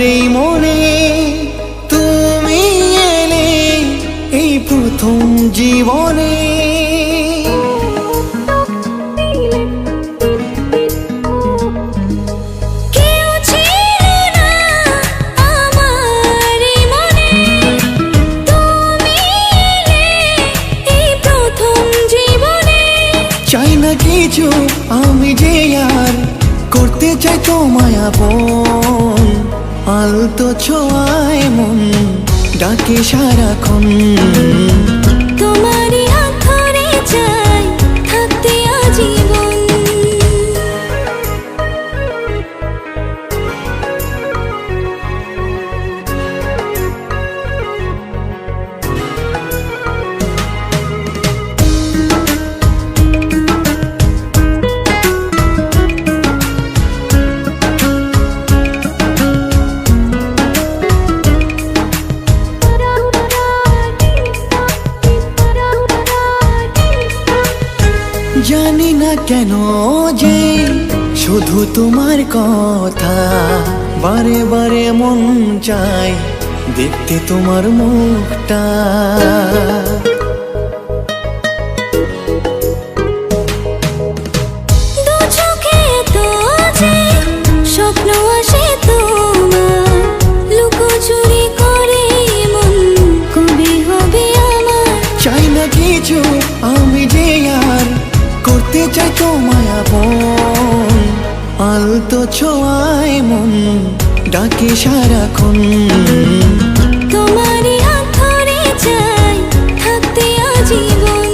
এই মনে তুমি এলে এই প্রথম জীবনে। চাই না কিছু আমি যে আর করতে চাই তোমায় আপন, আলতো ছোঁয়ায় মন ডাকে সারাক্ষণ। তোমারই হাত ধরে চাই থাকতে আজীবন। জানি না কেন যে শুধু তোমার কথা বারে বারে মন চায় দেখতে তোমার মুখটা। দু চোখে তো যে স্বপ্ন আসে তোমার, লুকোচুরি করে মন কবে হবে আমার। চাই না কিছু আমি যে আর করতে চাই তোমায় আপন, আলতো ছোঁয়ায় মন ডাকে সারাক্ষণ। তোমারই হাত ধরে চাই থাকতে আজীবন।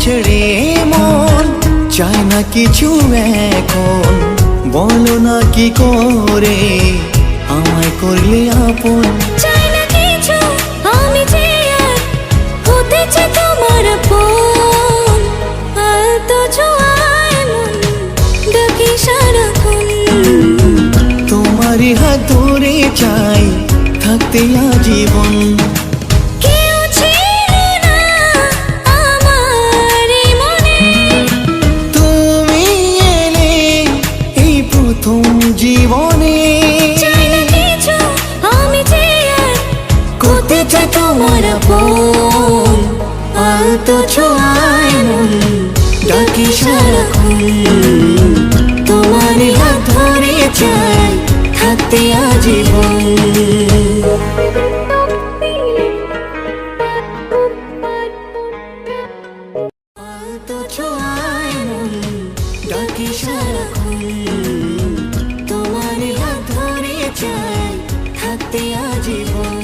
ছেড়ে মন চায় না কিছু এখন, বলো না কি করে আমায় করলে আপন। চাই না কিছু আমি যে আর হতে চাই তোমার আপন, আলতো ছোঁয়ায় মন ডাকে সারাক্ষণ। তোমারই হাত ধরে চাই থাকতে আজীবন। জীবনে চাই না কিছু আমি যে আর করতে চাই তোমার আপন, আলতো ছোঁয়ায় মন ডাকে সারাক্ষণ। তোমারই হাত ধরে চাই থাকতে আজীবন। আলতো ছোঁয়ায় মন ডাকে সারাক্ষণ। তোমারই হাত ধরে চাই থাকতে আজীবন।